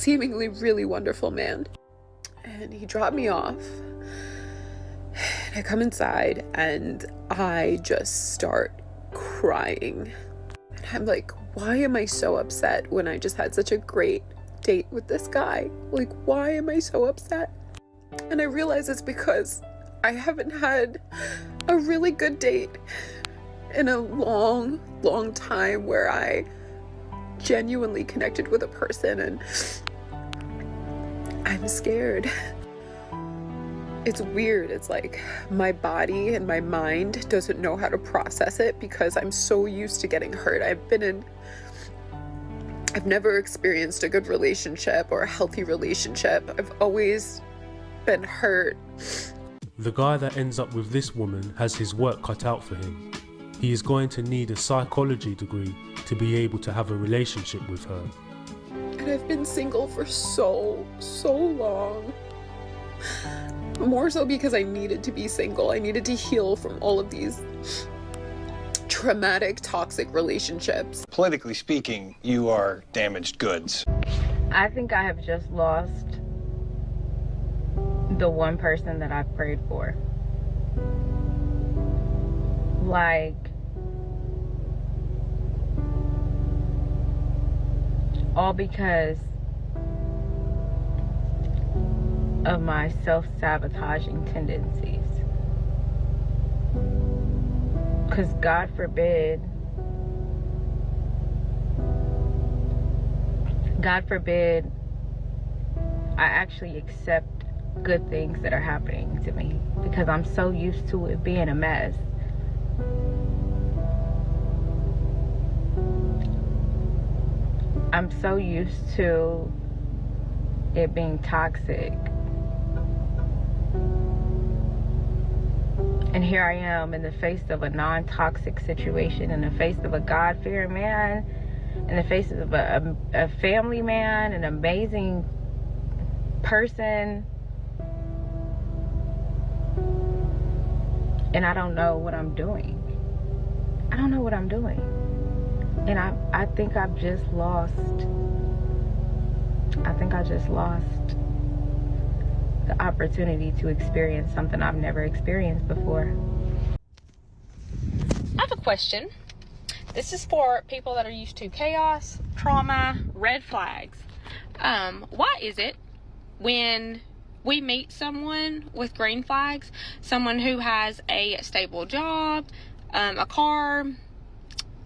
seemingly really wonderful man. And he dropped me off. I come inside and I just start crying. And I'm like, why am I so upset when I just had such a great date with this guy? Like, why am I so upset? And I realize it's because I haven't had a really good date in a long time where I genuinely connected with a person, and I'm scared. It's weird. It's like my body and my mind doesn't know how to process it because I'm so used to getting hurt. I've never experienced a good relationship or a healthy relationship. I've always been hurt. The guy that ends up with this woman has his work cut out for him. He is going to need a psychology degree to be able to have a relationship with her. And I've been single for so long. More so because I needed to be single. I needed to heal from all of these traumatic, toxic relationships. Politically speaking, you are damaged goods. I think I have just lost the one person that I've prayed for. Like, all because of my self-sabotaging tendencies. Because God forbid I actually accept good things that are happening to me, because I'm so used to it being a mess. I'm so used to it being toxic. And here I am in the face of a non-toxic situation, in the face of a God-fearing man, in the face of a family man, an amazing person. And I don't know what I'm doing. I don't know what I'm doing. And I think I've just lost. I think I just lost the opportunity to experience something I've never experienced before. I have a question. This is for people that are used to chaos, trauma, red flags. Why is it when we meet someone with green flags, someone who has a stable job, a car,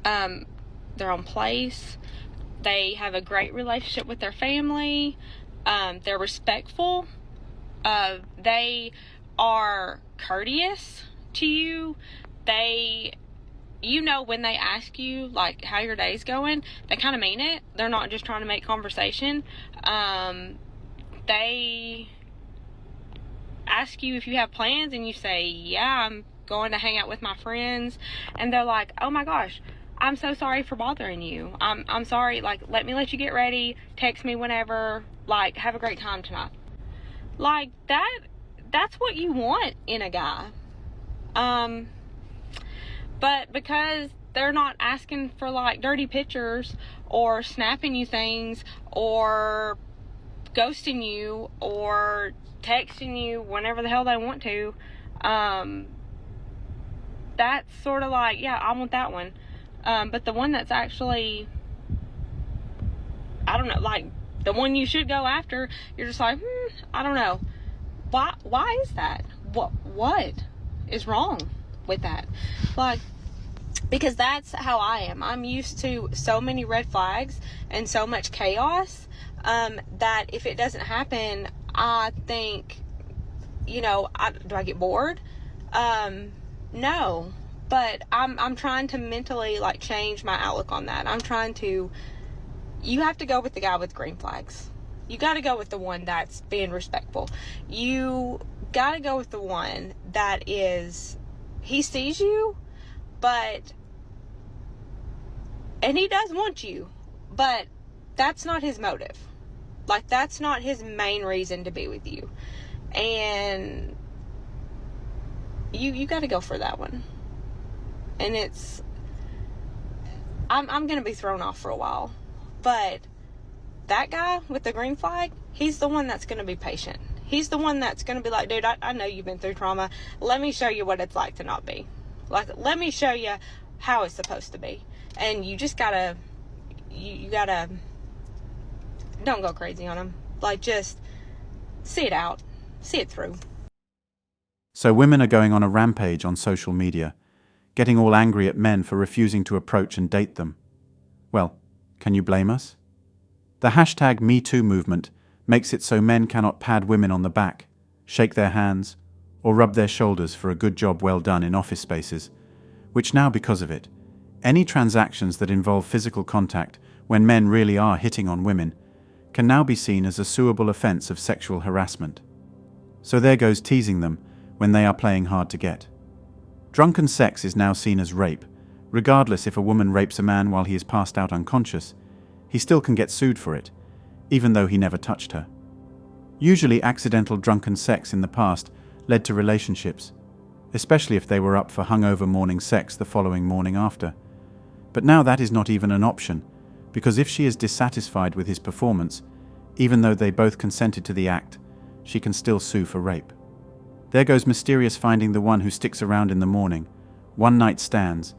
their own place, they have a great relationship with their family, they're respectful, they are courteous to you, when they ask you like how your day's going, they kind of mean it. They're not just trying to make conversation. They ask you if you have plans, and you say, yeah, I'm going to hang out with my friends, and they're like, oh my gosh, I'm so sorry for bothering you. I'm sorry, like, let me let you get ready, text me whenever, like, have a great time tonight. Like, that's what you want in a guy. But because they're not asking for like dirty pictures or snapping you things or ghosting you or texting you whenever the hell they want to, that's sort of like, yeah, I want that one. But the one that's actually, I don't know, like the one you should go after, you're just like, I don't know. Why is that? What is wrong with that? Like, because that's how I am. I'm used to so many red flags and so much chaos, that if it doesn't happen, I think, do I get bored? No, but I'm trying to mentally like change my outlook on that. You have to go with the guy with green flags. You got to go with the one that's being respectful. You got to go with the one that he sees you, and he does want you, but that's not his motive. Like, that's not his main reason to be with you. And you got to go for that one. And I'm going to be thrown off for a while, but that guy with the green flag, he's the one that's going to be patient. He's the one that's going to be like, dude, I know you've been through trauma. Let me show you what it's like to not be. Like, let me show you how it's supposed to be. And you just gotta, you gotta, don't go crazy on him. Like, just see it out. See it through. So women are going on a rampage on social media, getting all angry at men for refusing to approach and date them. Well, can you blame us? The hashtag #MeToo movement makes it so men cannot pat women on the back, shake their hands, or rub their shoulders for a good job well done in office spaces, which now, because of it, any transactions that involve physical contact when men really are hitting on women can now be seen as a suable offence of sexual harassment. So there goes teasing them when they are playing hard to get. Drunken sex is now seen as rape. Regardless if a woman rapes a man while he is passed out unconscious, he still can get sued for it, even though he never touched her. Usually accidental drunken sex in the past led to relationships, especially if they were up for hungover morning sex the following morning after. But now that is not even an option, because if she is dissatisfied with his performance, even though they both consented to the act, she can still sue for rape. There goes mysterious finding the one who sticks around in the morning, one-night stands,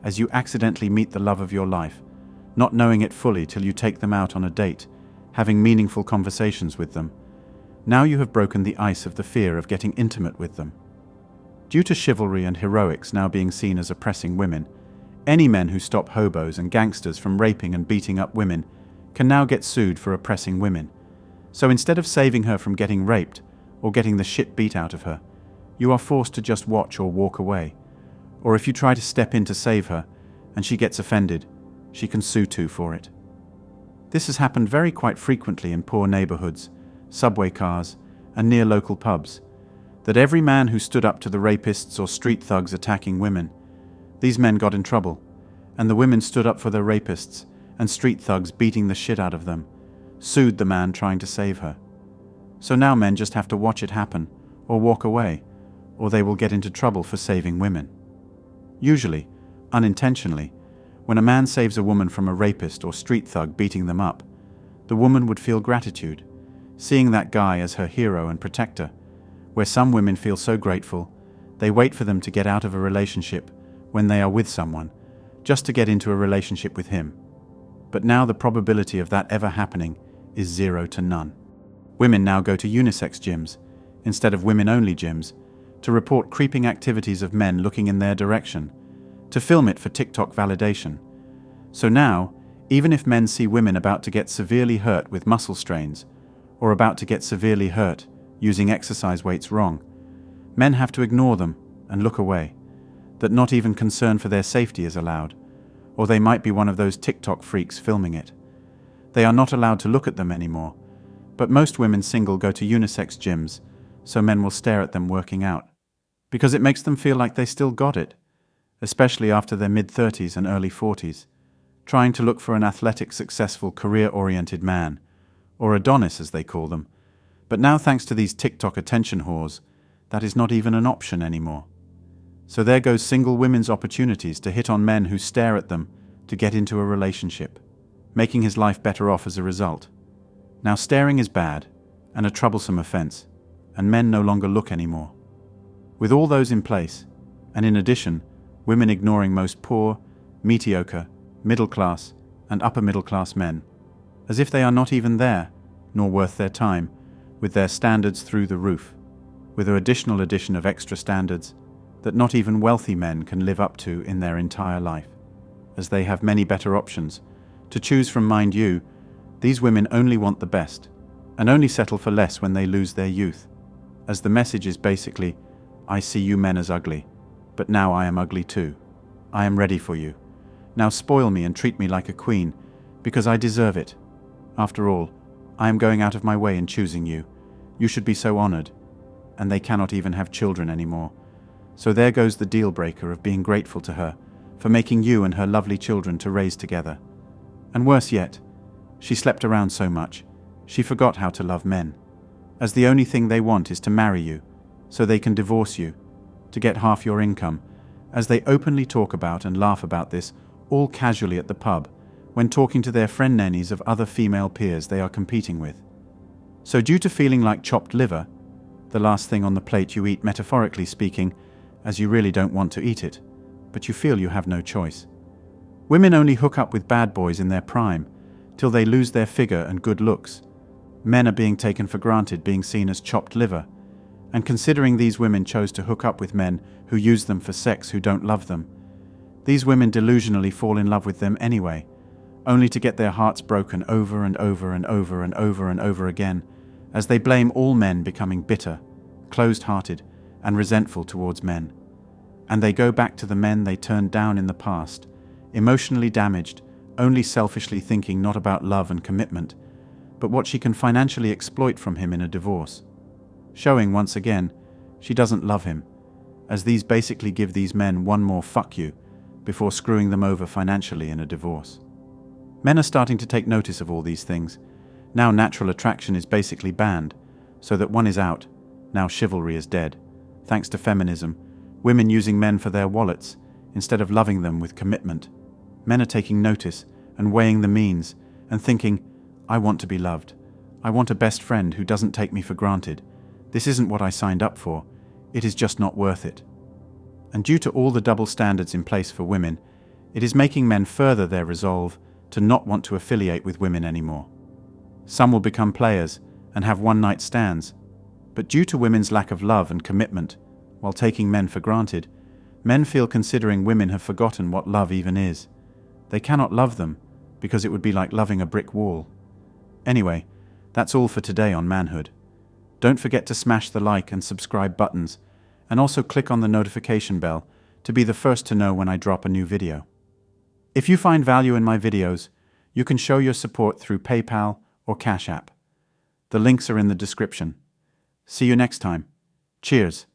as you accidentally meet the love of your life, not knowing it fully till you take them out on a date, having meaningful conversations with them. Now you have broken the ice of the fear of getting intimate with them. Due to chivalry and heroics now being seen as oppressing women, any men who stop hobos and gangsters from raping and beating up women can now get sued for oppressing women. So instead of saving her from getting raped or getting the shit beat out of her, you are forced to just watch or walk away. Or if you try to step in to save her and she gets offended, she can sue too for it. This has happened very quite frequently in poor neighborhoods, subway cars, and near local pubs, that every man who stood up to the rapists or street thugs attacking women, these men got in trouble, and the women stood up for their rapists and street thugs beating the shit out of them, sued the man trying to save her. So now men just have to watch it happen, or walk away, or they will get into trouble for saving women. Usually, unintentionally, when a man saves a woman from a rapist or street thug beating them up, the woman would feel gratitude, seeing that guy as her hero and protector, where some women feel so grateful, they wait for them to get out of a relationship when they are with someone, just to get into a relationship with him. But now the probability of that ever happening is 0 to none. Women now go to unisex gyms, instead of women-only gyms, to report creeping activities of men looking in their direction, to film it for TikTok validation. So now, even if men see women about to get severely hurt with muscle strains, or about to get severely hurt using exercise weights wrong, men have to ignore them and look away, that not even concern for their safety is allowed, or they might be one of those TikTok freaks filming it. They are not allowed to look at them anymore, but most women single go to unisex gyms, so men will stare at them working out, because it makes them feel like they still got it, especially after their mid-30s and early 40s, trying to look for an athletic, successful, career-oriented man, or Adonis as they call them. But now, thanks to these TikTok attention whores, that is not even an option anymore. So there goes single women's opportunities to hit on men who stare at them to get into a relationship, making his life better off as a result. Now staring is bad and a troublesome offense, and men no longer look anymore. With all those in place, and in addition, women ignoring most poor, mediocre, middle-class, and upper-middle-class men, as if they are not even there, nor worth their time, with their standards through the roof, with an additional addition of extra standards that not even wealthy men can live up to in their entire life, as they have many better options to choose from. Mind you, these women only want the best, and only settle for less when they lose their youth, as the message is basically, I see you men as ugly, but now I am ugly too. I am ready for you. Now spoil me and treat me like a queen, because I deserve it. After all, I am going out of my way in choosing you. You should be so honored. And they cannot even have children anymore. So there goes the deal breaker of being grateful to her for making you and her lovely children to raise together. And worse yet, she slept around so much, she forgot how to love men, as the only thing they want is to marry you, so they can divorce you, to get half your income, as they openly talk about and laugh about this all casually at the pub, when talking to their friend nannies of other female peers they are competing with. So due to feeling like chopped liver, the last thing on the plate you eat metaphorically speaking, as you really don't want to eat it, but you feel you have no choice. Women only hook up with bad boys in their prime, till they lose their figure and good looks. Men are being taken for granted, being seen as chopped liver, and considering these women chose to hook up with men who use them for sex who don't love them, these women delusionally fall in love with them anyway, only to get their hearts broken over and over and over and over and over again, as they blame all men becoming bitter, closed-hearted, and resentful towards men. And they go back to the men they turned down in the past, emotionally damaged, only selfishly thinking not about love and commitment, but what she can financially exploit from him in a divorce. Showing once again she doesn't love him, as these basically give these men one more fuck you before screwing them over financially in a divorce. Men are starting to take notice of all these things. Now natural attraction is basically banned, so that one is out, now chivalry is dead. Thanks to feminism, women using men for their wallets instead of loving them with commitment. Men are taking notice and weighing the means and thinking, I want to be loved. I want a best friend who doesn't take me for granted. This isn't what I signed up for. It is just not worth it. And due to all the double standards in place for women, it is making men further their resolve to not want to affiliate with women anymore. Some will become players and have one-night stands, but due to women's lack of love and commitment, while taking men for granted, men feel considering women have forgotten what love even is. They cannot love them, because it would be like loving a brick wall. Anyway, that's all for today on Manhood. Don't forget to smash the like and subscribe buttons, and also click on the notification bell to be the first to know when I drop a new video. If you find value in my videos, you can show your support through PayPal or Cash App. The links are in the description. See you next time. Cheers.